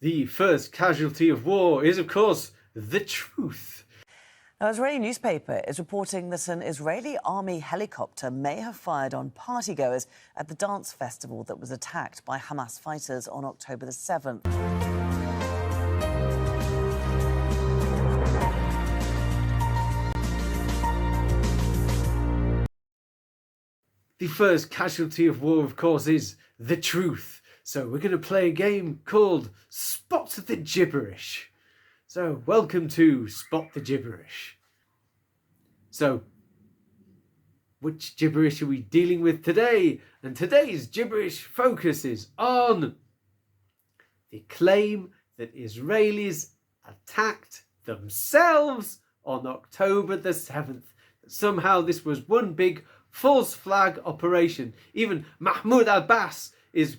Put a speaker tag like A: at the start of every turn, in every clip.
A: The first casualty of war is, of course, the truth.
B: Now, an Israeli newspaper is reporting that an Israeli army helicopter may have fired on partygoers at the dance festival that was attacked by Hamas fighters on October the 7th.
A: The first casualty of war, of course, is the truth. So we're going to play a game called Spot the Gibberish. So welcome to Spot the Gibberish. So which gibberish are we dealing with today? And today's gibberish focuses on the claim that Israelis attacked themselves on October the 7th. Somehow this was one big false flag operation. Even Mahmoud Abbas is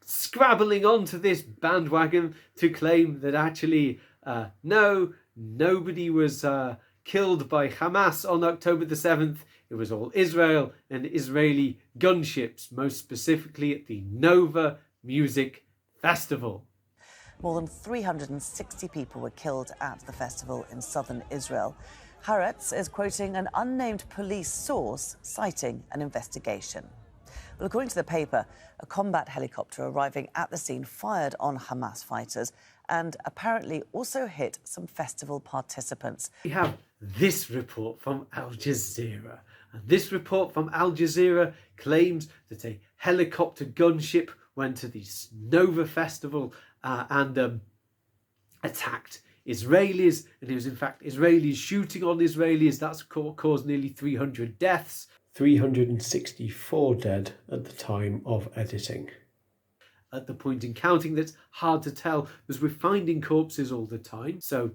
A: scrabbling onto this bandwagon to claim that actually nobody was killed by Hamas on October the 7th. It was all Israel and Israeli gunships, most specifically at the Nova Music Festival.
B: More than 360 people were killed at the festival in southern Israel. Haaretz is quoting an unnamed police source citing an investigation. Well, according to the paper, a combat helicopter arriving at the scene fired on Hamas fighters and apparently also hit some festival participants.
A: We have this report from Al Jazeera. And this report from Al Jazeera claims that a helicopter gunship went to the Nova Festival and attacked Israelis. And it was in fact Israelis shooting on Israelis. That's caused nearly 300 deaths. 364 dead at the time of editing. At the point in counting, that's hard to tell because we're finding corpses all the time. So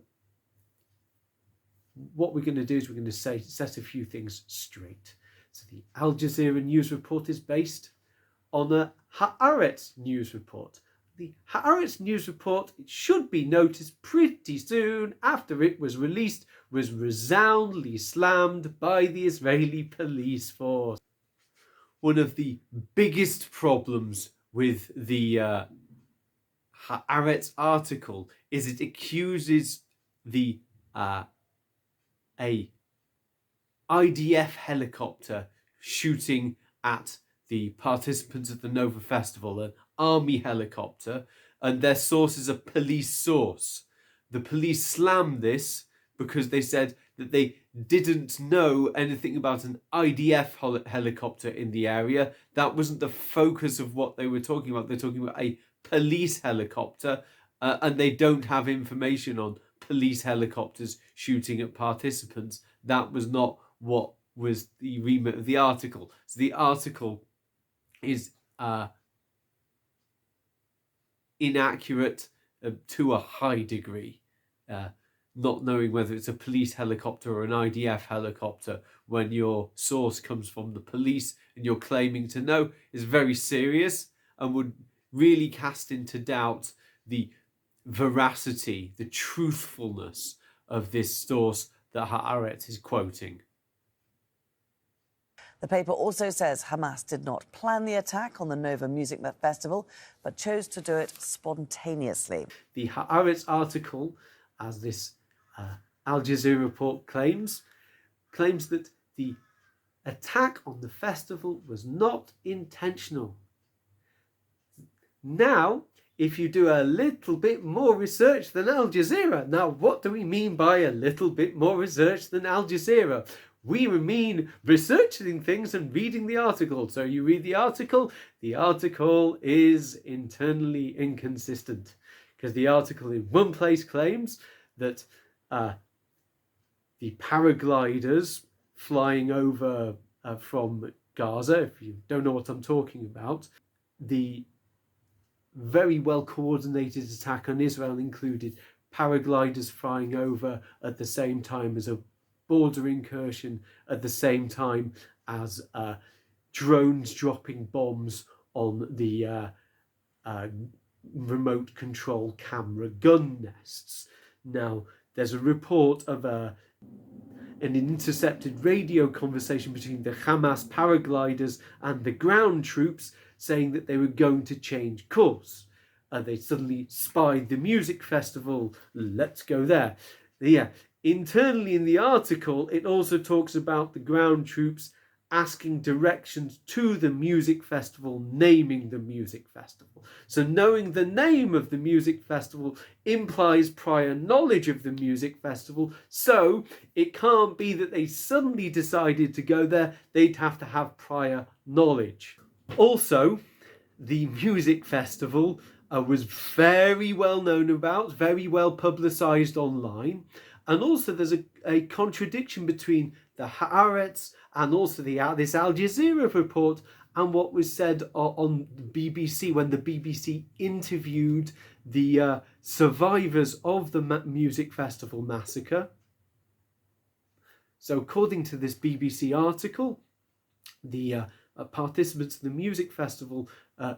A: what we're going to do is we're going to set a few things straight. So the Al Jazeera news report is based on a Haaretz news report. The Haaretz news report, it should be noticed pretty soon after it was released, was resoundingly slammed by the Israeli police force. One of the biggest problems with the Haaretz article is it accuses the a IDF helicopter shooting at the participants at the Nova Festival, an army helicopter, and their source is a police source. The police slammed this because they said that they didn't know anything about an IDF helicopter in the area. That wasn't the focus of what they were talking about. They're talking about a police helicopter, and they don't have information on police helicopters shooting at participants. That was not what was the remit of the article. So the article is inaccurate to a high degree. Not knowing whether it's a police helicopter or an IDF helicopter when your source comes from the police and you're claiming to know is very serious and would really cast into doubt the veracity, the truthfulness of this source that Haaretz is quoting.
B: The paper also says Hamas did not plan the attack on the Nova Music Festival, but chose to do it spontaneously.
A: The Haaretz article, as this Al Jazeera report claims that the attack on the festival was not intentional. Now, if you do a little bit more research than Al Jazeera, now what do we mean by a little bit more research than Al Jazeera? We mean researching things and reading the article. So you read the article is internally inconsistent because the article in one place claims that the paragliders flying over from Gaza, if you don't know what I'm talking about, the very well coordinated attack on Israel included paragliders flying over at the same time as a border incursion, at the same time as drones dropping bombs on the remote control camera gun nests. Now, there's a report of an intercepted radio conversation between the Hamas paragliders and the ground troops saying that they were going to change course. They suddenly spied the music festival. Let's go there. Yeah. Internally in the article, it also talks about the ground troops asking directions to the music festival, naming the music festival. So knowing the name of the music festival implies prior knowledge of the music festival. So it can't be that they suddenly decided to go there. They'd have to have prior knowledge. Also, the music festival was very well known about, very well publicised online. And also there's a contradiction between the Haaretz and also this Al Jazeera report and what was said on the BBC when the BBC interviewed the survivors of the music festival massacre. So according to this BBC article, the participants of the music festival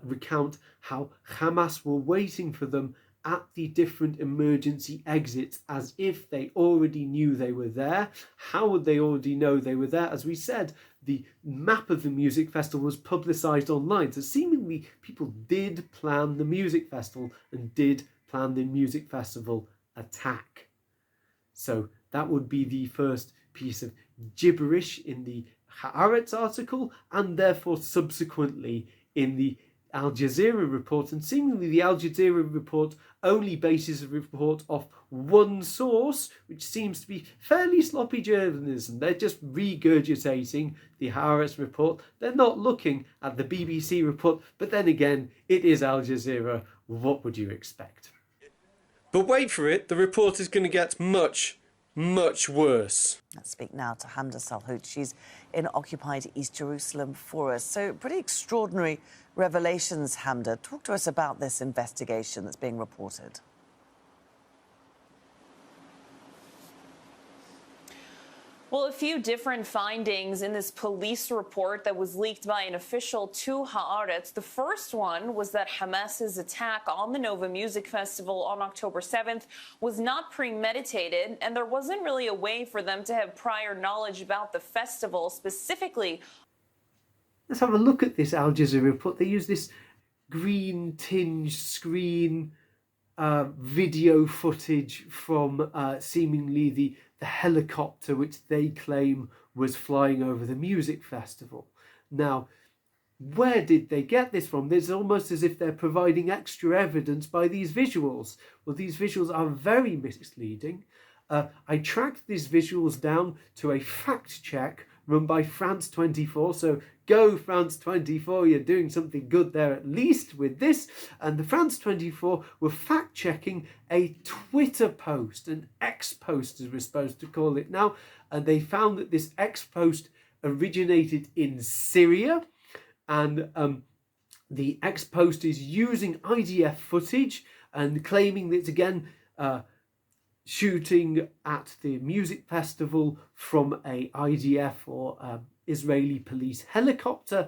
A: recount how Hamas were waiting for them at the different emergency exits as if they already knew they were there. How would they already know they were there? As we said, the map of the music festival was publicised online. So seemingly people did plan the music festival and did plan the music festival attack. So that would be the first piece of gibberish in the Haaretz article and therefore subsequently in the Al Jazeera report. And seemingly the Al Jazeera report only bases a report off one source, which seems to be fairly sloppy journalism. They're just regurgitating the Haaretz report. They're not looking at the BBC report. But then again, it is Al Jazeera. What would you expect?
C: But wait for it, the report is going to get much worse.
B: Let's speak now to Hamdah Salhut. She's in occupied East Jerusalem for us. So pretty extraordinary revelations, Hamdah. Talk to us about this investigation that's being reported.
D: Well, a few different findings in this police report that was leaked by an official to Haaretz. The first one was that Hamas's attack on the Nova Music Festival on October 7th was not premeditated, and there wasn't really a way for them to have prior knowledge about the festival, specifically.
A: Let's have a look at this Al Jazeera report. They use this green tinge screen video footage from seemingly the helicopter which they claim was flying over the music festival. Now, where did they get this from? It's almost as if they're providing extra evidence by these visuals. Well, these visuals are very misleading. I tracked these visuals down to a fact check run by France 24. So go France 24, you're doing something good there at least with this. And the France 24 were fact checking a Twitter post, an X post as we're supposed to call it now. And they found that this X post originated in Syria. And the X post is using IDF footage and claiming that it's again shooting at the music festival from a IDF or Israeli police helicopter.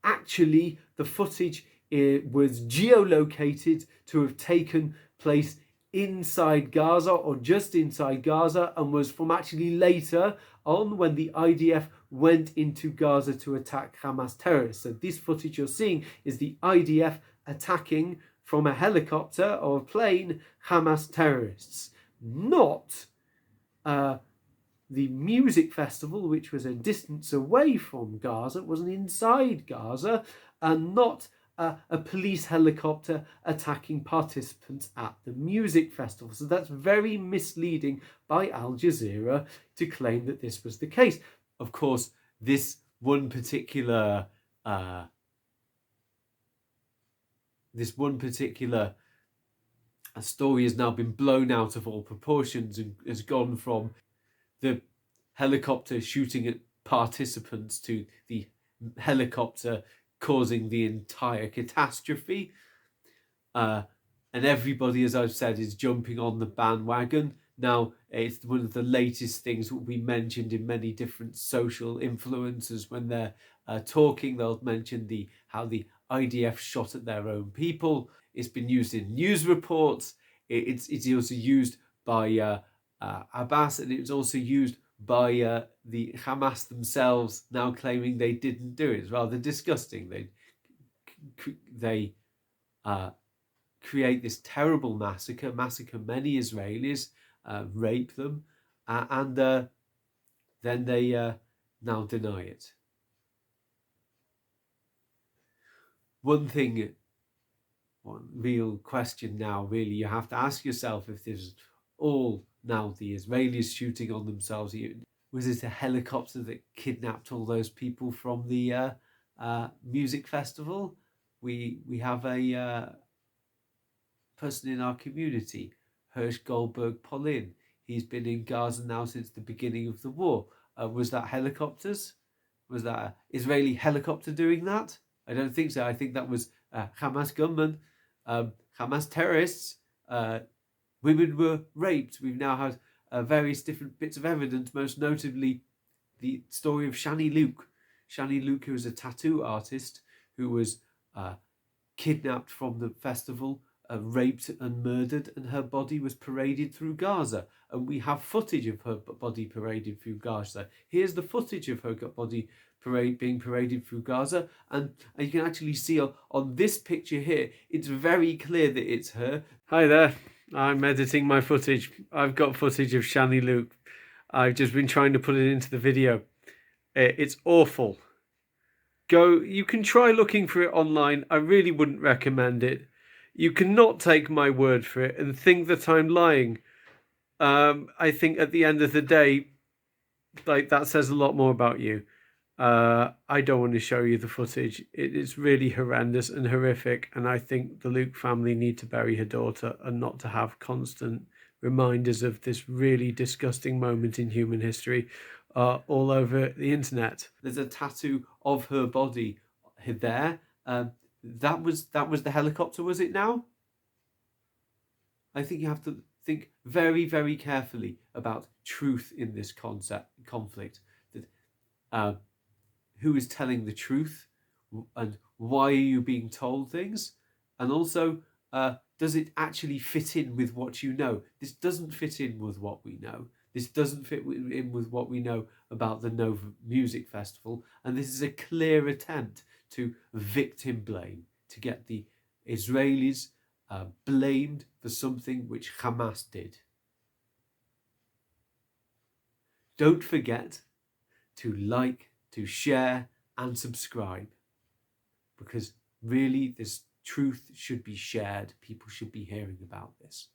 A: Actually, the footage was geolocated to have taken place inside Gaza or just inside Gaza and was from actually later on when the IDF went into Gaza to attack Hamas terrorists. So this footage you're seeing is the IDF attacking from a helicopter or a plane Hamas terrorists, not the music festival, which was a distance away from Gaza. It wasn't inside Gaza, and not a police helicopter attacking participants at the music festival. So that's very misleading by Al Jazeera to claim that this was the case. Of course, this one particular story has now been blown out of all proportions and has gone from the helicopter shooting at participants to the helicopter causing the entire catastrophe. And everybody, as I've said, is jumping on the bandwagon. Now, it's one of the latest things that will be mentioned in many different social influencers when they're talking. They'll mention how the IDF shot at their own people. It's been used in news reports. It's also used by Abbas, and it was also used by the Hamas themselves, now claiming they didn't do it. It's rather disgusting. They create this terrible massacre many Israelis, rape them, and then they now deny it. One real question now, really, you have to ask yourself if this is all now the Israelis shooting on themselves. Was it a helicopter that kidnapped all those people from the music festival? We have a person in our community, Hirsch Goldberg Polin. He's been in Gaza now since the beginning of the war. Was that helicopters? Was that an Israeli helicopter doing that? I don't think so. I think that was Hamas gunmen, Hamas terrorists. Women were raped. We've now had various different bits of evidence, most notably the story of Shani Luke. Shani Luke, who was a tattoo artist, who was kidnapped from the festival, raped and murdered, and her body was paraded through Gaza. And we have footage of her body paraded through Gaza. Here's the footage of her body being paraded through Gaza, and you can actually see on this picture here, it's very clear that it's her. Hi there, I'm editing my footage. I've got footage of Shani Luke. I've just been trying to put it into the video. It's awful. You can try looking for it online. I really wouldn't recommend it. You cannot take my word for it and think that I'm lying. I think at the end of the day, like, that says a lot more about you. I don't want to show you the footage. It is really horrendous and horrific, and I think the Luke family need to bury her daughter and not to have constant reminders of this really disgusting moment in human history all over the internet. There's a tattoo of her body there. That was the helicopter, was it now? I think you have to think very, very carefully about truth in this conflict. That who is telling the truth, and why are you being told things? And also, does it actually fit in with what you know? This doesn't fit in with what we know. This doesn't fit in with what we know about the Nova Music Festival. And this is a clear attempt to victim blame, to get the Israelis blamed for something which Hamas did. Don't forget to like, to share and subscribe, because really this truth should be shared. People should be hearing about this.